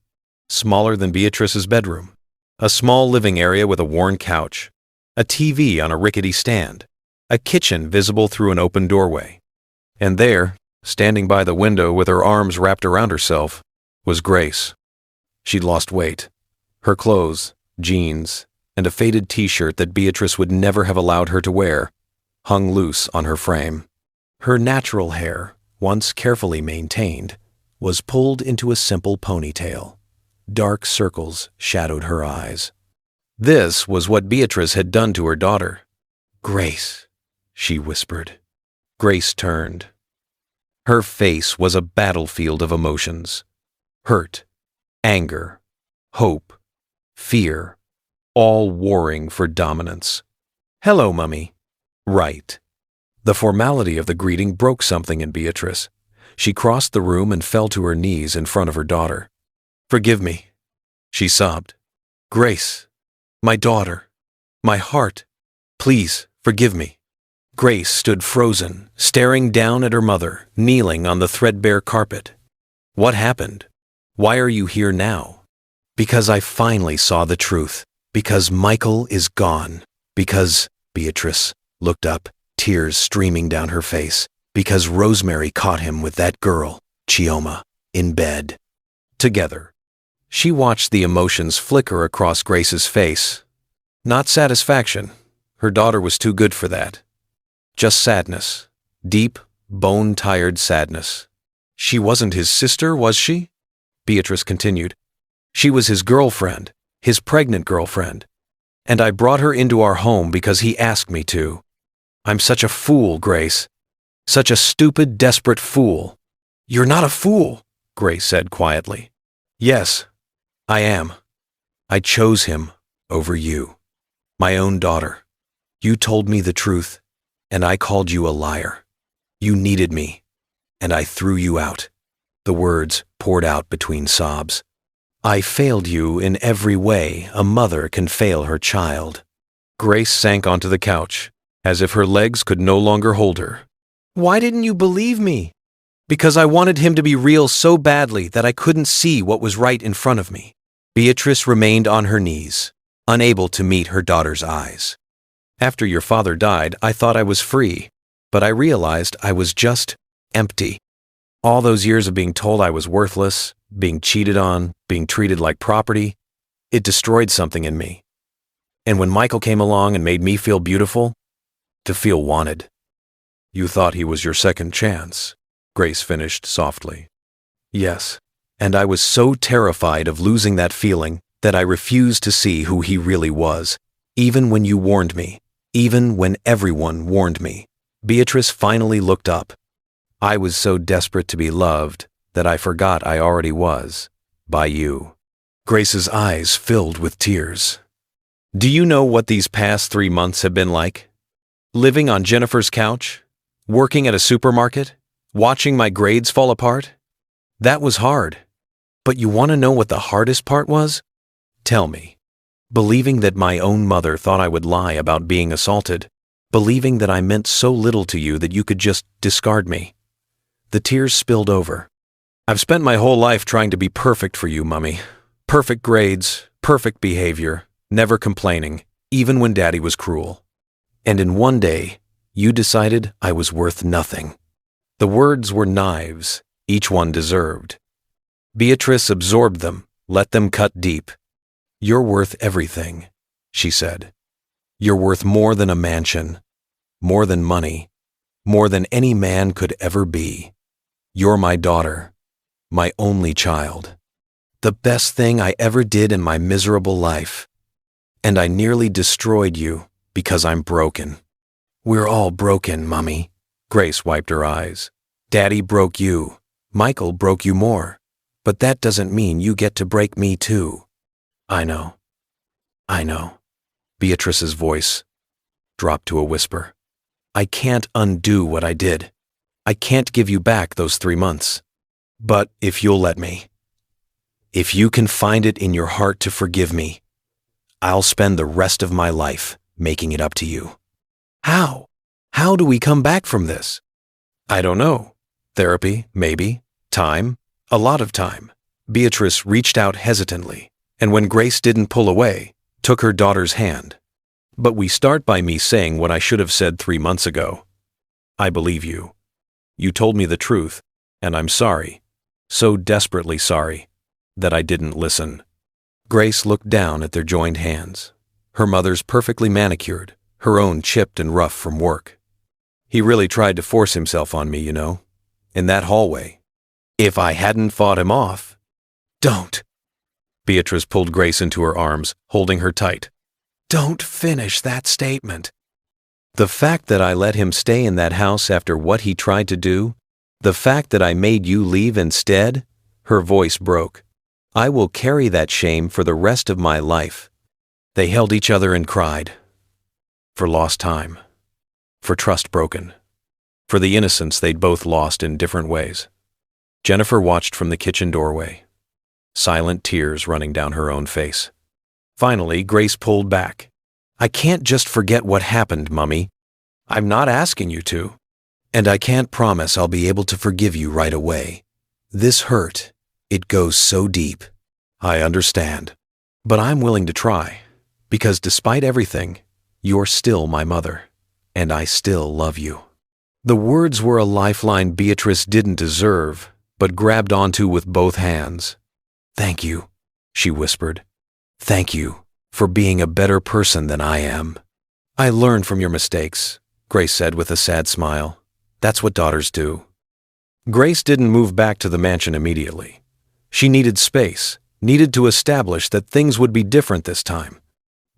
smaller than Beatrice's bedroom. A small living area with a worn couch, a TV on a rickety stand, a kitchen visible through an open doorway. And there, standing by the window with her arms wrapped around herself, was Grace. She'd lost weight. Her clothes, jeans, and a faded t-shirt that Beatrice would never have allowed her to wear, hung loose on her frame. Her natural hair, once carefully maintained, was pulled into a simple ponytail. Dark circles shadowed her eyes. This was what Beatrice had done to her daughter. "Grace," she whispered. Grace turned. Her face was a battlefield of emotions. Hurt, anger, hope, fear, all warring for dominance. "Hello, Mummy." Right. The formality of the greeting broke something in Beatrice. She crossed the room and fell to her knees in front of her daughter. "Forgive me," she sobbed. "Grace, my daughter, my heart, please forgive me." Grace stood frozen, staring down at her mother, kneeling on the threadbare carpet. "What happened? Why are you here now?" "Because I finally saw the truth. Because Michael is gone. Because," Beatrice looked up, tears streaming down her face, "because Rosemary caught him with that girl, Chioma, in bed." Together. She watched the emotions flicker across Grace's face. Not satisfaction. Her daughter was too good for that. Just sadness. Deep, bone-tired sadness. She wasn't his sister, was she? Beatrice continued. She was his girlfriend, his pregnant girlfriend. And I brought her into our home because he asked me to. I'm such a fool, Grace. Such a stupid, desperate fool. You're not a fool, Grace said quietly. Yes, I am. I chose him over you. My own daughter. You told me the truth, and I called you a liar. You needed me, and I threw you out. The words poured out between sobs. I failed you in every way a mother can fail her child. Grace sank onto the couch, as if her legs could no longer hold her. Why didn't you believe me? Because I wanted him to be real so badly that I couldn't see what was right in front of me. Beatrice remained on her knees, unable to meet her daughter's eyes. After your father died, I thought I was free, but I realized I was just empty. All those years of being told I was worthless, being cheated on, being treated like property, it destroyed something in me. And when Michael came along and made me feel beautiful, to feel wanted. You thought he was your second chance, Grace finished softly. Yes, and I was so terrified of losing that feeling that I refused to see who he really was, even when you warned me, even when everyone warned me. Beatrice finally looked up. I was so desperate to be loved that I forgot I already was, by you. Grace's eyes filled with tears. Do you know what these past 3 months have been like? Living on Jennifer's couch? Working at a supermarket? Watching my grades fall apart? That was hard. But you want to know what the hardest part was? Tell me. Believing that my own mother thought I would lie about being assaulted. Believing that I meant so little to you that you could just discard me. The tears spilled over. I've spent my whole life trying to be perfect for you, Mummy. Perfect grades, perfect behavior, never complaining, even when Daddy was cruel. And in one day, you decided I was worth nothing. The words were knives, each one deserved. Beatrice absorbed them, let them cut deep. You're worth everything, she said. You're worth more than a mansion, more than money, more than any man could ever be. You're my daughter, my only child, the best thing I ever did in my miserable life. And I nearly destroyed you because I'm broken. We're all broken, Mummy. Grace wiped her eyes. Daddy broke you. Michael broke you more. But that doesn't mean you get to break me too. I know. I know. Beatrice's voice dropped to a whisper. I can't undo what I did. I can't give you back those 3 months. But if you'll let me, if you can find it in your heart to forgive me, I'll spend the rest of my life making it up to you. How? How do we come back from this? I don't know. Therapy, maybe. Time. A lot of time. Beatrice reached out hesitantly, and when Grace didn't pull away, took her daughter's hand. But we start by me saying what I should have said 3 months ago. I believe you. You told me the truth, and I'm sorry, so desperately sorry, that I didn't listen. Grace looked down at their joined hands, her mother's perfectly manicured, her own chipped and rough from work. He really tried to force himself on me, you know, in that hallway. If I hadn't fought him off. Don't. Beatrice pulled Grace into her arms, holding her tight. Don't finish that statement. The fact that I let him stay in that house after what he tried to do, the fact that I made you leave instead, her voice broke. I will carry that shame for the rest of my life. They held each other and cried. For lost time. For trust broken. For the innocence they'd both lost in different ways. Jennifer watched from the kitchen doorway, silent tears running down her own face. Finally, Grace pulled back. I can't just forget what happened, Mummy. I'm not asking you to. And I can't promise I'll be able to forgive you right away. This hurt, it goes so deep. I understand. But I'm willing to try, because despite everything, you're still my mother, and I still love you. The words were a lifeline Beatrice didn't deserve, but grabbed onto with both hands. Thank you, she whispered. Thank you for being a better person than I am. I learned from your mistakes, Grace said with a sad smile. That's what daughters do. Grace didn't move back to the mansion immediately. She needed space, needed to establish that things would be different this time.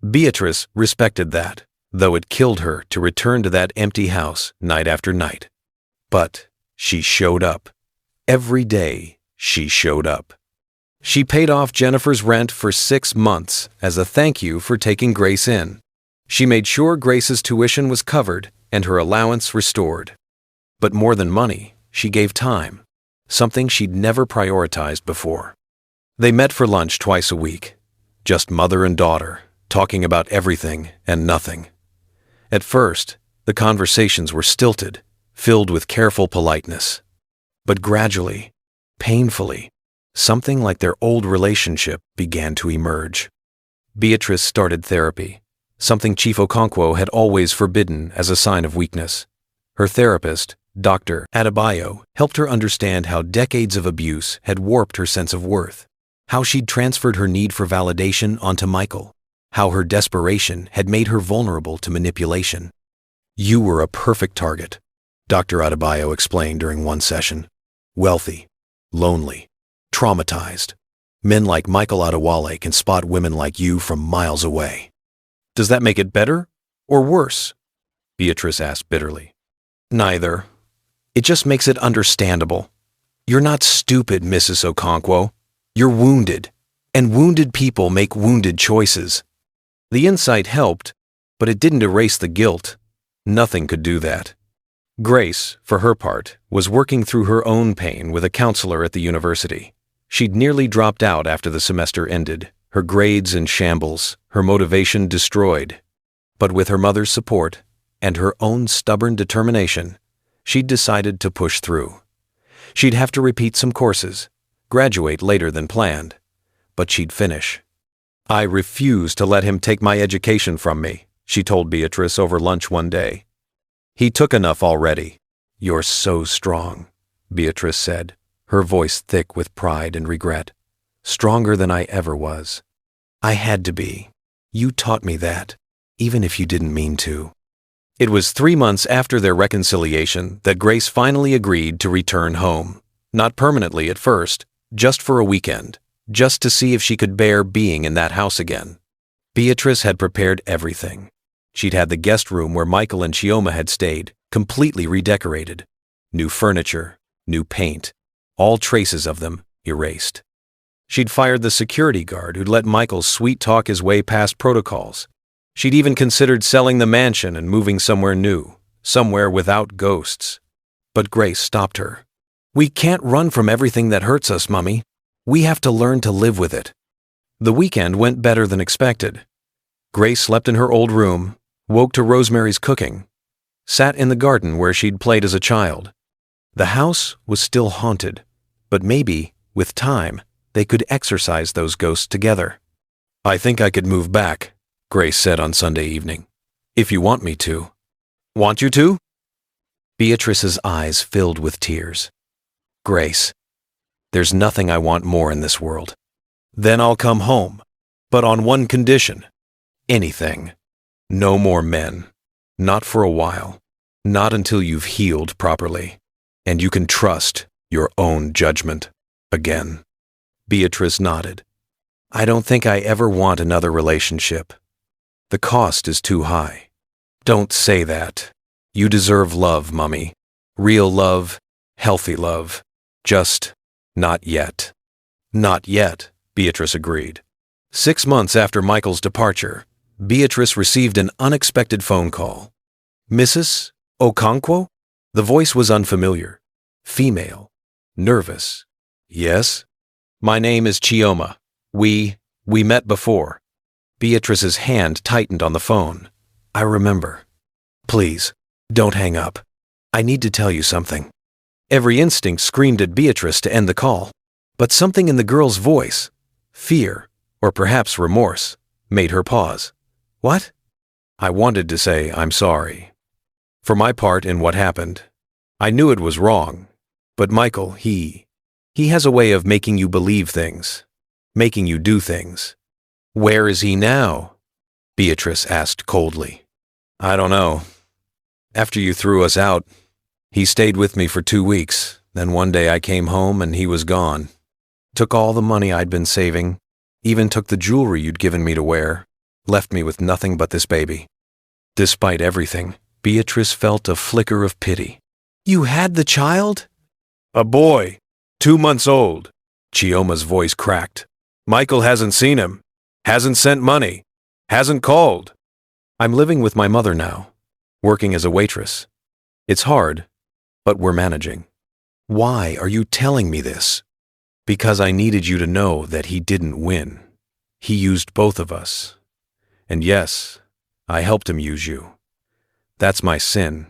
Beatrice respected that, though it killed her to return to that empty house night after night. But she showed up. Every day she showed up. She paid off Jennifer's rent for 6 months as a thank you for taking Grace in. She made sure Grace's tuition was covered and her allowance restored. But more than money, she gave time, something she'd never prioritized before. They met for lunch twice a week, just mother and daughter, talking about everything and nothing. At first, the conversations were stilted, filled with careful politeness. But gradually, painfully, something like their old relationship began to emerge. Beatrice started therapy, something Chief Okonkwo had always forbidden as a sign of weakness. Her therapist, Dr. Adebayo, helped her understand how decades of abuse had warped her sense of worth, how she'd transferred her need for validation onto Michael, how her desperation had made her vulnerable to manipulation. You were a perfect target, Dr. Adebayo explained during one session. Wealthy, lonely, traumatized. Men like Michael Adewale can spot women like you from miles away. Does that make it better or worse? Beatrice asked bitterly. Neither. It just makes it understandable. You're not stupid, Mrs. Okonkwo. You're wounded, and wounded people make wounded choices. The insight helped, but it didn't erase the guilt. Nothing could do that. Grace, for her part, was working through her own pain with a counselor at the university. She'd nearly dropped out after the semester ended, her grades in shambles, her motivation destroyed. But with her mother's support and her own stubborn determination, she'd decided to push through. She'd have to repeat some courses, graduate later than planned, but she'd finish. I refuse to let him take my education from me, she told Beatrice over lunch one day. He took enough already. You're so strong, Beatrice said, her voice thick with pride and regret. Stronger than I ever was. I had to be. You taught me that, even if you didn't mean to. It was 3 months after their reconciliation that Grace finally agreed to return home. Not permanently at first, just for a weekend, just to see if she could bear being in that house again. Beatrice had prepared everything. She'd had the guest room where Michael and Chioma had stayed completely redecorated. New furniture, new paint, all traces of them erased. She'd fired the security guard who'd let Michael sweet-talk his way past protocols. She'd even considered selling the mansion and moving somewhere new, somewhere without ghosts. But Grace stopped her. We can't run from everything that hurts us, Mummy. We have to learn to live with it. The weekend went better than expected. Grace slept in her old room, woke to Rosemary's cooking, sat in the garden where she'd played as a child. The house was still haunted, but maybe, with time, they could exorcise those ghosts together. I think I could move back, Grace said on Sunday evening. If you want me to. Want you to? Beatrice's eyes filled with tears. Grace, there's nothing I want more in this world. Then I'll come home, but on one condition. Anything. No more men. Not for a while. Not until you've healed properly. And you can trust your own judgment again. Beatrice nodded. I don't think I ever want another relationship. The cost is too high. Don't say that. You deserve love, Mummy. Real love, healthy love. Just not yet. Not yet, Beatrice agreed. 6 months after Michael's departure, Beatrice received an unexpected phone call. Mrs. Okonkwo? The voice was unfamiliar. Female. Nervous. Yes? My name is Chioma. We met before. Beatrice's hand tightened on the phone. I remember. Please, don't hang up. I need to tell you something. Every instinct screamed at Beatrice to end the call, but something in the girl's voice, fear, or perhaps remorse, made her pause. What? I wanted to say I'm sorry. For my part in what happened. I knew it was wrong, but Michael, he has a way of making you believe things, making you do things. Where is he now? Beatrice asked coldly. I don't know. After you threw us out, he stayed with me for 2 weeks. Then one day I came home and he was gone. Took all the money I'd been saving, even took the jewelry you'd given me to wear, left me with nothing but this baby. Despite everything, Beatrice felt a flicker of pity. You had the child? A boy, 2 months old. Chioma's voice cracked. Michael hasn't seen him, hasn't sent money, hasn't called. I'm living with my mother now, working as a waitress. It's hard, but we're managing. Why are you telling me this? Because I needed you to know that he didn't win. He used both of us. And yes, I helped him use you. That's my sin,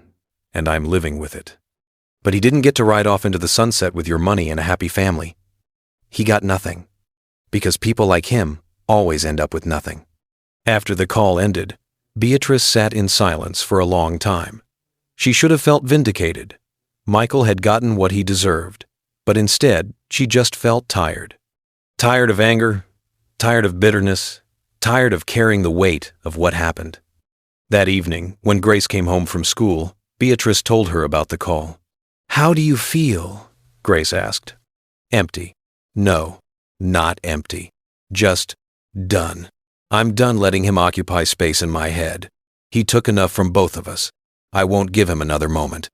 and I'm living with it. But he didn't get to ride off into the sunset with your money and a happy family. He got nothing, because people like him always end up with nothing. After the call ended, Beatrice sat in silence for a long time. She should have felt vindicated. Michael had gotten what he deserved, but instead she just felt tired. Tired of anger, tired of bitterness, tired of carrying the weight of what happened. That evening, when Grace came home from school, Beatrice told her about the call. How do you feel? Grace asked. Empty. No, not empty. Just done. I'm done letting him occupy space in my head. He took enough from both of us. I won't give him another moment.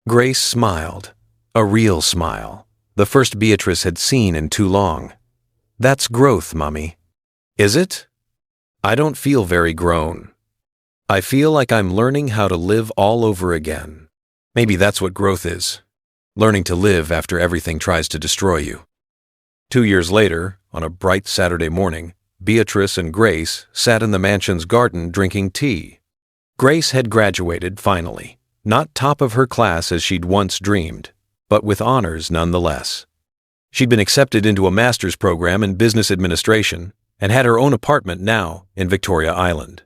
Grace smiled. A real smile. The first Beatrice had seen in too long. That's growth, Mummy. Is it? I don't feel very grown. I feel like I'm learning how to live all over again. Maybe that's what growth is. Learning to live after everything tries to destroy you. 2 years later, on a bright Saturday morning, Beatrice and Grace sat in the mansion's garden drinking tea. Grace had graduated finally, not top of her class as she'd once dreamed, but with honors nonetheless. She'd been accepted into a master's program in business administration and had her own apartment now in Victoria Island.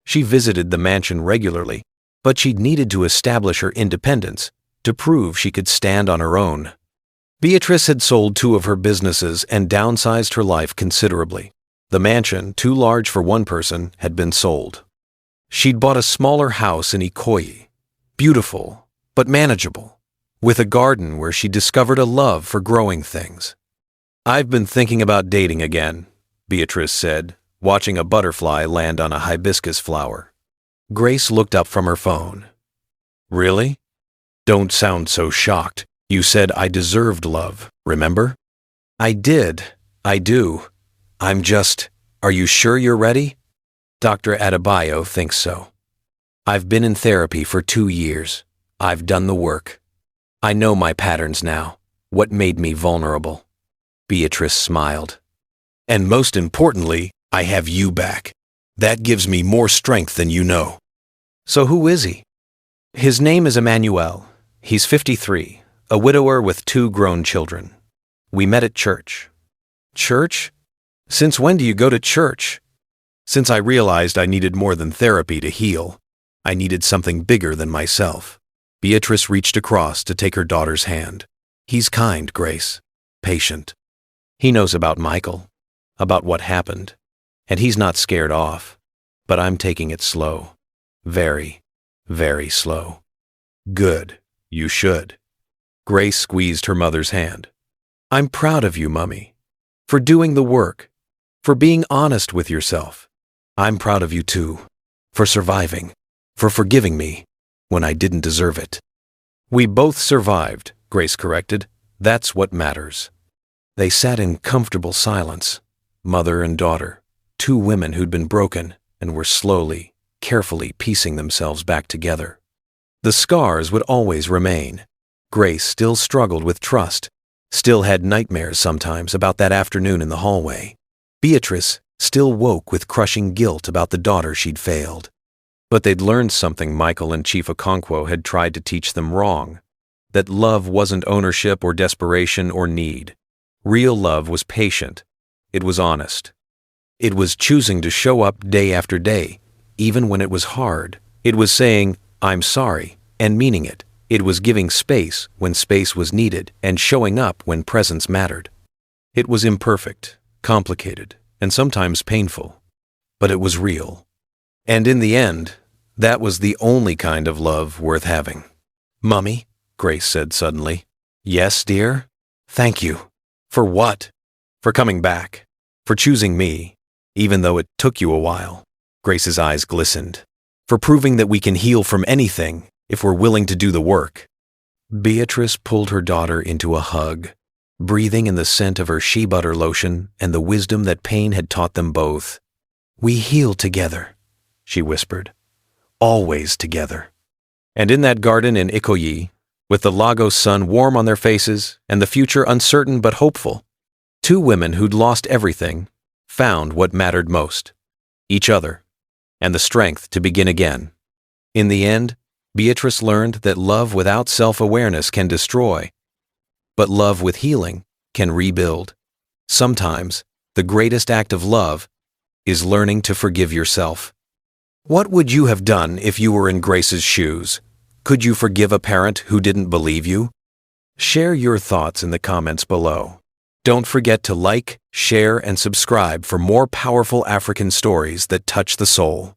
She visited the mansion regularly, but she'd needed to establish her independence to prove she could stand on her own. Beatrice had sold 2 of her businesses and downsized her life considerably. The mansion, too large for one person, had been sold. She'd bought a smaller house in Ikoyi, beautiful but manageable, with a garden where she discovered a love for growing things. I've been thinking about dating again, Beatrice said, watching a butterfly land on a hibiscus flower. Grace looked up from her phone. Really? Don't sound so shocked. You said I deserved love, remember? I did. I do. Are you sure you're ready? Dr. Adebayo thinks so. I've been in therapy for 2 years. I've done the work. I know my patterns now, what made me vulnerable. Beatrice smiled. And most importantly, I have you back. That gives me more strength than you know. So who is he? His name is Emmanuel. He's 53, a widower with 2 grown children. We met at church. Church? Since when do you go to church? Since I realized I needed more than therapy to heal. I needed something bigger than myself. Beatrice reached across to take her daughter's hand. He's kind, Grace. Patient. He knows about Michael, about what happened, and he's not scared off. But I'm taking it slow. Very, very slow. Good. You should. Grace squeezed her mother's hand. I'm proud of you, Mummy, for doing the work, for being honest with yourself. I'm proud of you too, for surviving, for forgiving me when I didn't deserve it. We both survived, Grace corrected. That's what matters. They sat in comfortable silence, mother and daughter, 2 women who'd been broken and were slowly, carefully piecing themselves back together. The scars would always remain. Grace still struggled with trust, still had nightmares sometimes about that afternoon in the hallway. Beatrice still woke with crushing guilt about the daughter she'd failed. But they'd learned something Michael and Chief Okonkwo had tried to teach them wrong, that love wasn't ownership or desperation or need. Real love was patient. It was honest. It was choosing to show up day after day, even when it was hard. It was saying, I'm sorry, and meaning it. It was giving space when space was needed and showing up when presence mattered. It was imperfect, complicated, and sometimes painful, but it was real. And in the end, That was the only kind of love worth having. "Mummy," Grace said suddenly. "Yes, dear? Thank you." "For what?" "For coming back. For choosing me, even though it took you a while." Grace's eyes glistened. "For proving that we can heal from anything if we're willing to do the work." Beatrice pulled her daughter into a hug, breathing in the scent of her shea butter lotion and the wisdom that pain had taught them both. "We heal together," she whispered. "Always together." And in that garden in Ikoyi, with the Lagos sun warm on their faces and the future uncertain but hopeful, two women who'd lost everything found what mattered most: each other, and the strength to begin again. In the end, Beatrice learned that love without self-awareness can destroy, but love with healing can rebuild. Sometimes, the greatest act of love is learning to forgive yourself. What would you have done if you were in Grace's shoes? Could you forgive a parent who didn't believe you? Share your thoughts in the comments below. Don't forget to like, share, and subscribe for more powerful African stories that touch the soul.